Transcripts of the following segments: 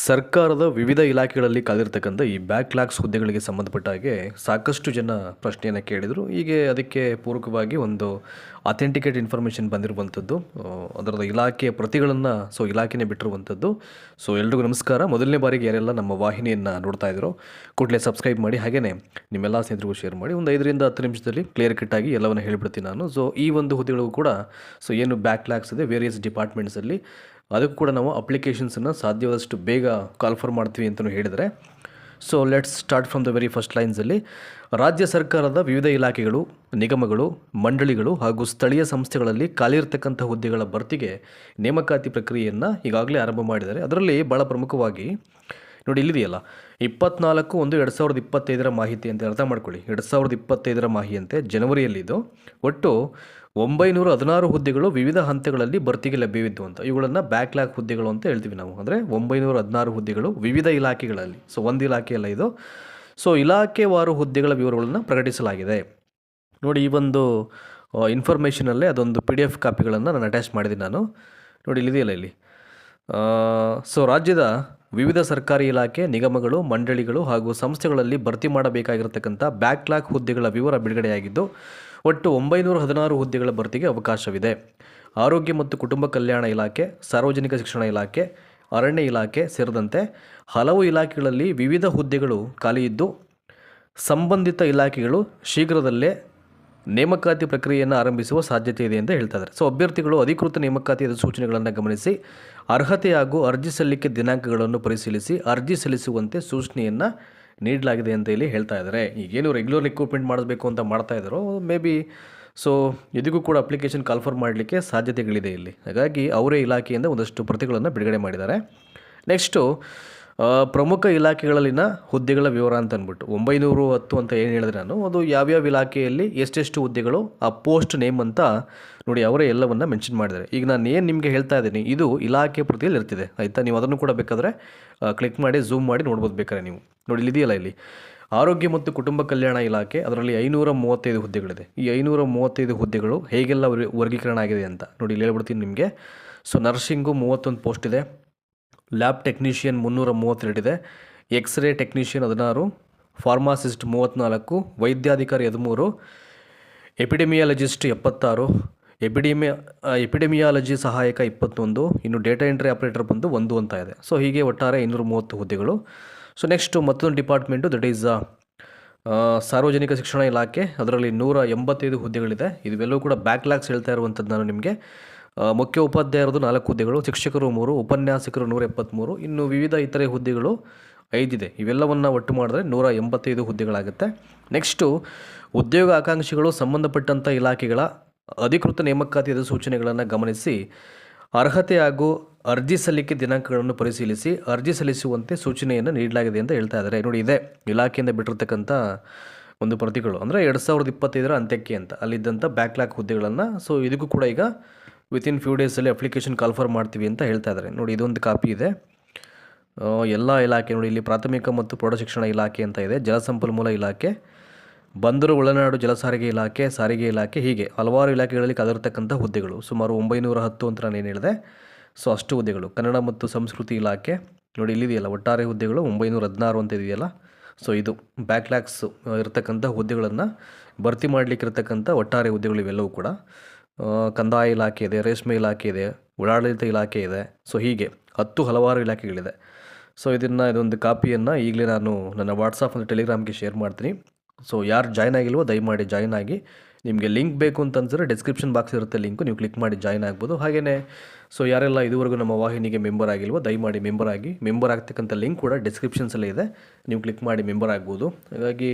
ಸರ್ಕಾರದ ವಿವಿಧ ಇಲಾಖೆಗಳಲ್ಲಿ ಕಾದಿರ್ತಕ್ಕಂಥ ಈ ಬ್ಯಾಕ್ಲಾಗ್ಸ್ ಹುದ್ದೆಗಳಿಗೆ ಸಂಬಂಧಪಟ್ಟ ಹಾಗೆ ಸಾಕಷ್ಟು ಜನ ಪ್ರಶ್ನೆಯನ್ನು ಕೇಳಿದರು. ಹೀಗೆ ಅದಕ್ಕೆ ಪೂರಕವಾಗಿ ಒಂದು ಅಥೆಂಟಿಕೇಟ್ ಇನ್ಫಾರ್ಮೇಷನ್ ಬಂದಿರುವಂಥದ್ದು, ಅದರದ ಇಲಾಖೆಯ ಪ್ರತಿಗಳನ್ನು ಇಲಾಖೆನೇ ಬಿಟ್ಟಿರುವಂಥದ್ದು. ಎಲ್ರಿಗೂ ನಮಸ್ಕಾರ. ಮೊದಲನೇ ಬಾರಿಗೆ ಯಾರೆಲ್ಲ ನಮ್ಮ ವಾಹಿನಿಯನ್ನು ನೋಡ್ತಾ ಇದ್ರು ಕೂಡಲೇ ಸಬ್ಸ್ಕ್ರೈಬ್ ಮಾಡಿ, ಹಾಗೆಯೇ ನಿಮ್ಮೆಲ್ಲ ಸ್ನೇಹಿತರಿಗೂ ಶೇರ್ ಮಾಡಿ. ಒಂದು 5 ರಿಂದ 10 ನಿಮಿಷದಲ್ಲಿ ಕ್ಲಿಯರ್ ಕಟ್ ಆಗಿ ಎಲ್ಲವನ್ನು ಹೇಳಿಬಿಡ್ತೀನಿ ನಾನು. ಈ ಒಂದು ಹುದ್ದೆಗಳಿಗೂ ಕೂಡ ಏನು ಬ್ಯಾಕ್ಲಾಗ್ಸ್ ಇದೆ ವೇರಿಯಸ್ ಡಿಪಾರ್ಟ್ಮೆಂಟ್ಸಲ್ಲಿ, ಅದಕ್ಕೂ ಕೂಡ ನಾವು ಅಪ್ಲಿಕೇಶನ್ಸನ್ನು ಸಾಧ್ಯವಾದಷ್ಟು ಬೇಗ ಕಾಲ್ಫರ್ ಮಾಡ್ತೀವಿ ಅಂತಲೂ ಹೇಳಿದರೆ. Let's start from the very first ಲೈನ್ಸಲ್ಲಿ. ರಾಜ್ಯ ಸರ್ಕಾರದ ವಿವಿಧ ಇಲಾಖೆಗಳು, ನಿಗಮಗಳು, ಮಂಡಳಿಗಳು ಹಾಗೂ ಸ್ಥಳೀಯ ಸಂಸ್ಥೆಗಳಲ್ಲಿ ಖಾಲಿ ಇರತಕ್ಕಂಥ ಹುದ್ದೆಗಳ ಭರ್ತಿಗೆ ನೇಮಕಾತಿ ಪ್ರಕ್ರಿಯೆಯನ್ನು ಈಗಾಗಲೇ ಆರಂಭ ಮಾಡಿದ್ದಾರೆ. ಅದರಲ್ಲಿ ಭಾಳ ಪ್ರಮುಖವಾಗಿ ನೋಡಿ, ಇಲ್ಲಿದೆಯಲ್ಲ 24/1/2025 ಮಾಹಿತಿ ಅಂತ ಅರ್ಥ ಮಾಡ್ಕೊಳ್ಳಿ. 2025 ಮಾಹಿತಿಯಂತೆ ಜನವರಿಯಲ್ಲಿದ್ದು ಒಟ್ಟು 916 ಹುದ್ದೆಗಳು ವಿವಿಧ ಹಂತಗಳಲ್ಲಿ ಭರ್ತಿಗೆ ಲಭ್ಯವಿದ್ದು ಅಂತ. ಇವುಗಳನ್ನು ಬ್ಯಾಕ್ಲಾಗ್ ಹುದ್ದೆಗಳು ಅಂತ ಹೇಳ್ತೀವಿ ನಾವು. ಅಂದರೆ 916 ಹುದ್ದೆಗಳು ವಿವಿಧ ಇಲಾಖೆಗಳಲ್ಲಿ, ಒಂದು ಇಲಾಖೆಯಲ್ಲ ಇದು. ಇಲಾಖೆವಾರು ಹುದ್ದೆಗಳ ವಿವರಗಳನ್ನು ಪ್ರಕಟಿಸಲಾಗಿದೆ. ನೋಡಿ, ಈ ಒಂದು ಇನ್ಫಾರ್ಮೇಷನಲ್ಲೇ ಅದೊಂದು PDF ಕಾಪಿಗಳನ್ನು ನಾನು ಅಟ್ಯಾಚ್ ಮಾಡಿದ್ದೀನಿ ನಾನು. ನೋಡಿ, ಇಲ್ಲಿದೆಯಲ್ಲ ಇಲ್ಲಿ. ರಾಜ್ಯದ ವಿವಿಧ ಸರ್ಕಾರಿ ಇಲಾಖೆ, ನಿಗಮಗಳು, ಮಂಡಳಿಗಳು ಹಾಗೂ ಸಂಸ್ಥೆಗಳಲ್ಲಿ ಭರ್ತಿ ಮಾಡಬೇಕಾಗಿರತಕ್ಕಂಥ ಬ್ಯಾಕ್ಲಾಗ್ ಹುದ್ದೆಗಳ ವಿವರ ಬಿಡುಗಡೆಯಾಗಿದ್ದು ಒಟ್ಟು 916 ಹುದ್ದೆಗಳ ಭರ್ತಿಗೆ ಅವಕಾಶವಿದೆ. ಆರೋಗ್ಯ ಮತ್ತು ಕುಟುಂಬ ಕಲ್ಯಾಣ ಇಲಾಖೆ, ಸಾರ್ವಜನಿಕ ಶಿಕ್ಷಣ ಇಲಾಖೆ, ಅರಣ್ಯ ಇಲಾಖೆ ಸೇರಿದಂತೆ ಹಲವು ಇಲಾಖೆಗಳಲ್ಲಿ ವಿವಿಧ ಹುದ್ದೆಗಳು ಖಾಲಿ ಇದ್ದು ಸಂಬಂಧಿತ ಇಲಾಖೆಗಳು ಶೀಘ್ರದಲ್ಲೇ ನೇಮಕಾತಿ ಪ್ರಕ್ರಿಯೆಯನ್ನು ಆರಂಭಿಸುವ ಸಾಧ್ಯತೆ ಇದೆ ಅಂತ ಹೇಳ್ತಾ ಇದ್ದಾರೆ. ಅಭ್ಯರ್ಥಿಗಳು ಅಧಿಕೃತ ನೇಮಕಾತಿ ಸೂಚನೆಗಳನ್ನು ಗಮನಿಸಿ ಅರ್ಹತೆ ಹಾಗೂ ಅರ್ಜಿ ಸಲ್ಲಿಕೆ ದಿನಾಂಕಗಳನ್ನು ಪರಿಶೀಲಿಸಿ ಅರ್ಜಿ ಸಲ್ಲಿಸುವಂತೆ ಸೂಚನೆಯನ್ನು ನೀಡಲಾಗಿದೆ ಅಂತ ಇಲ್ಲಿ ಹೇಳ್ತಾ ಇದ್ದಾರೆ. ಈಗೇನು ರೆಗ್ಯುಲರ್ ರಿಕ್ರೂಟ್ಮೆಂಟ್ ಮಾಡಬೇಕು ಅಂತ ಮಾಡ್ತಾ ಇದ್ದಾರೋ ಮೇ ಬಿ ಇದಕ್ಕೂ ಕೂಡ ಅಪ್ಲಿಕೇಶನ್ ಕಾಲ್ಫರ್ ಮಾಡಲಿಕ್ಕೆ ಸಾಧ್ಯತೆಗಳಿದೆ ಇಲ್ಲಿ. ಹಾಗಾಗಿ ಅವರೇ ಇಲಾಖೆಯಿಂದ ಒಂದಷ್ಟು ಪ್ರತಿಗಳನ್ನು ಬಿಡುಗಡೆ ಮಾಡಿದ್ದಾರೆ. ನೆಕ್ಸ್ಟು ಪ್ರಮುಖ ಇಲಾಖೆಗಳಲ್ಲಿನ ಹುದ್ದೆಗಳ ವಿವರ ಅಂತ ಅಂದ್ಬಿಟ್ಟು 910 ಅಂತ ಏನು ಹೇಳಿದ್ರೆ ನಾನು, ಅದು ಯಾವ್ಯಾವ ಇಲಾಖೆಯಲ್ಲಿ ಎಷ್ಟೆಷ್ಟು ಹುದ್ದೆಗಳು, ಆ ಪೋಸ್ಟ್ ನೇಮ್ ಅಂತ ನೋಡಿ ಅವರೇ ಎಲ್ಲವನ್ನು ಮೆನ್ಷನ್ ಮಾಡಿದ್ದಾರೆ. ಈಗ ನಾನು ಏನು ನಿಮಗೆ ಹೇಳ್ತಾ ಇದ್ದೀನಿ ಇದು ಇಲಾಖೆ ಪ್ರತಿಯಲ್ಲಿ ಇರ್ತಿದೆ, ಆಯಿತಾ? ನೀವು ಅದನ್ನು ಕೂಡ ಬೇಕಾದರೆ ಕ್ಲಿಕ್ ಮಾಡಿ ಝೂಮ್ ಮಾಡಿ ನೋಡ್ಬೋದು ಬೇಕಾದ್ರೆ ನೀವು. ನೋಡಿ, ಇಲ್ಲಿದೆಯಲ್ಲ ಇಲ್ಲಿ ಆರೋಗ್ಯ ಮತ್ತು ಕುಟುಂಬ ಕಲ್ಯಾಣ ಇಲಾಖೆ, ಅದರಲ್ಲಿ 535 ಹುದ್ದೆಗಳಿದೆ. ಈ 535 ಹುದ್ದೆಗಳು ಹೇಗೆಲ್ಲ ವರ್ಗೀಕರಣ ಆಗಿದೆ ಅಂತ ನೋಡಿ ಇಲ್ಲಿ ಹೇಳ್ಬಿಡ್ತೀನಿ ನಿಮಗೆ. ನರ್ಸಿಂಗು 31 ಪೋಸ್ಟ್ ಇದೆ, ಲ್ಯಾಬ್ ಟೆಕ್ನಿಷಿಯನ್ 332 ಇದೆ, ಎಕ್ಸ್ರೇ ಟೆಕ್ನಿಷಿಯನ್ 16, ಫಾರ್ಮಾಸಿಸ್ಟ್ 34, ವೈದ್ಯಾಧಿಕಾರಿ 13, ಎಪಿಡೆಮಿಯಾಲಜಿಸ್ಟ್ 76, ಎಪಿಡೆಮಿಯಾಲಜಿ ಸಹಾಯಕ 21, ಇನ್ನು ಡೇಟಾ ಎಂಟ್ರಿ ಆಪರೇಟರ್ ಬಂದು 1 ಅಂತ ಇದೆ. ಹೀಗೆ ಒಟ್ಟಾರೆ 530 ಹುದ್ದೆಗಳು. ನೆಕ್ಸ್ಟು ಮತ್ತೊಂದು ಡಿಪಾರ್ಟ್ಮೆಂಟು, ದಟ್ ಈಸ್ ಸಾರ್ವಜನಿಕ ಶಿಕ್ಷಣ ಇಲಾಖೆ, ಅದರಲ್ಲಿ 185 ಹುದ್ದೆಗಳಿದೆ. ಇವೆಲ್ಲವೂ ಕೂಡ ಬ್ಯಾಕ್ಲಾಗ್ಸ್ ಹೇಳ್ತಾ ಇರುವಂಥದ್ದು ನಾನು ನಿಮಗೆ. ಮುಖ್ಯ ಉಪಾಧ್ಯಾಯರದು 4 ಹುದ್ದೆಗಳು, ಶಿಕ್ಷಕರು 3, ಉಪನ್ಯಾಸಕರು 173, ಇನ್ನು ವಿವಿಧ ಇತರೆ ಹುದ್ದೆಗಳು 5 ಇದೆ. ಇವೆಲ್ಲವನ್ನು ಒಟ್ಟು ಮಾಡಿದ್ರೆ 185 ಹುದ್ದೆಗಳಾಗುತ್ತೆ. ನೆಕ್ಸ್ಟು ಉದ್ಯೋಗ ಆಕಾಂಕ್ಷಿಗಳು ಸಂಬಂಧಪಟ್ಟಂಥ ಇಲಾಖೆಗಳ ಅಧಿಕೃತ ನೇಮಕಾತಿ ಸೂಚನೆಗಳನ್ನು ಗಮನಿಸಿ ಅರ್ಹತೆ ಹಾಗೂ ಅರ್ಜಿ ಸಲ್ಲಿಕೆ ದಿನಾಂಕಗಳನ್ನು ಪರಿಶೀಲಿಸಿ ಅರ್ಜಿ ಸಲ್ಲಿಸುವಂತೆ ಸೂಚನೆಯನ್ನು ನೀಡಲಾಗಿದೆ ಅಂತ ಹೇಳ್ತಾ ಇದ್ದಾರೆ. ನೋಡಿ, ಇದೆ ಇಲಾಖೆಯಿಂದ ಬಿಟ್ಟಿರ್ತಕ್ಕಂಥ ಒಂದು ಪ್ರತಿಗಳು, ಅಂದರೆ 2025 ಅಂತ್ಯಕ್ಕೆ ಅಂತ ಅಲ್ಲಿದ್ದಂಥ ಬ್ಯಾಕ್ಲಾಗ್ ಹುದ್ದೆಗಳನ್ನು. ಇದಕ್ಕೂ ಕೂಡ ಈಗ ವಿತಿನ್ ಫ್ಯೂ ಡೇಸಲ್ಲಿ ಅಪ್ಲಿಕೇಶನ್ ಕಾಲ್ಫರ್ ಮಾಡ್ತೀವಿ ಅಂತ ಹೇಳ್ತಾ ಇದ್ದಾರೆ. ನೋಡಿ, ಇದೊಂದು ಕಾಪಿ ಇದೆ. ಎಲ್ಲ ಇಲಾಖೆ ನೋಡಿ, ಇಲ್ಲಿ ಪ್ರಾಥಮಿಕ ಮತ್ತು ಪ್ರೌಢಶಿಕ್ಷಣ ಇಲಾಖೆ ಅಂತ ಇದೆ, ಜಲಸಂಪನ್ಮೂಲ ಇಲಾಖೆ, ಬಂದರು ಒಳನಾಡು ಜಲಸಾರಿಗೆ ಇಲಾಖೆ, ಸಾರಿಗೆ ಇಲಾಖೆ, ಹೀಗೆ ಹಲವಾರು ಇಲಾಖೆಗಳಲ್ಲಿ ಕಾದಿರತಕ್ಕಂಥ ಹುದ್ದೆಗಳು ಸುಮಾರು 910 ಅಂತ ನಾನು ಏನು ಹೇಳಿದೆ. ಅಷ್ಟು ಹುದ್ದೆಗಳು. ಕನ್ನಡ ಮತ್ತು ಸಂಸ್ಕೃತಿ ಇಲಾಖೆ ನೋಡಿ, ಇಲ್ಲಿದೆಯಲ್ಲ ಒಟ್ಟಾರೆ ಹುದ್ದೆಗಳು 916 ಅಂತ ಇದೆಯಲ್ಲ. ಇದು ಬ್ಯಾಕ್ಲಾಗ್ಸ್ ಇರತಕ್ಕಂಥ ಹುದ್ದೆಗಳನ್ನು ಭರ್ತಿ ಮಾಡಲಿಕ್ಕಿರ್ತಕ್ಕಂಥ ಒಟ್ಟಾರೆ ಹುದ್ದೆಗಳು ಇವೆಲ್ಲವೂ ಕೂಡ. ಕಂದಾಯ ಇಲಾಖೆ ಇದೆ, ರೇಷ್ಮೆ ಇಲಾಖೆ ಇದೆ, ಒಳಾಡಳಿತ ಇಲಾಖೆ ಇದೆ. ಹೀಗೆ ಹಲವಾರು ಇಲಾಖೆಗಳಿದೆ. ಇದೊಂದು ಕಾಪಿಯನ್ನು ಈಗಲೇ ನಾನು ನನ್ನ ವಾಟ್ಸಪ್ ಮತ್ತು ಟೆಲಿಗ್ರಾಮ್ಗೆ ಶೇರ್ ಮಾಡ್ತೀನಿ. ಯಾರು ಜಾಯ್ನ್ ಆಗಿಲ್ವೋ ದಯಮಾಡಿ ಜಾಯ್ನ್ ಆಗಿ. ನಿಮಗೆ ಲಿಂಕ್ ಬೇಕು ಅಂತ ಅನ್ಸಿದ್ರೆ ಡಿಸ್ಕ್ರಿಪ್ಷನ್ ಬಾಕ್ಸ್ ಇರುತ್ತೆ ಲಿಂಕು, ನೀವು ಕ್ಲಿಕ್ ಮಾಡಿ ಜಾಯ್ನ್ ಆಗ್ಬೋದು. ಹಾಗೆಯೇ ಯಾರೆಲ್ಲ ಇದುವರೆಗೂ ನಮ್ಮ ವಾಹಿನಿಗೆ ಮೆಂಬರ್ ಆಗಿಲ್ವೋ ದಯಮಾಡಿ ಮೆಂಬರ್ ಆಗಿ. ಮೆಂಬರ್ ಆಗ್ತಕ್ಕಂಥ ಲಿಂಕ್ ಕೂಡ ಡಿಸ್ಕ್ರಿಪ್ಷನ್ಸಲ್ಲೇ ಇದೆ, ನೀವು ಕ್ಲಿಕ್ ಮಾಡಿ ಮೆಂಬರ್ ಆಗ್ಬೋದು. ಹಾಗಾಗಿ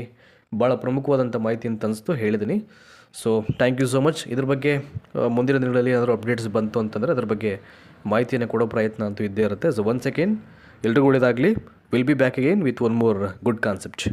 ಭಾಳ ಪ್ರಮುಖವಾದಂಥ ಮಾಹಿತಿ ಅಂತ ಅನಿಸ್ತು, ಹೇಳಿದ್ದೀನಿ. Thank you so much. ಇದ್ರ ಬಗ್ಗೆ ಮುಂದಿನ ದಿನಗಳಲ್ಲಿ ಏನಾದರೂ ಅಪ್ಡೇಟ್ಸ್ ಬಂತು ಅಂತಂದರೆ ಅದ್ರ ಬಗ್ಗೆ ಮಾಹಿತಿಯನ್ನು ಕೊಡೋ ಪ್ರಯತ್ನ ಅಂತೂ ಇದ್ದೇ ಇರುತ್ತೆ. ಒನ್ ಸೆಕೆಂಡ್, ಎಲ್ರಿಗೂ ಒಳ್ಳೆಯದಾಗಲಿ. Will be back again with one more good concept.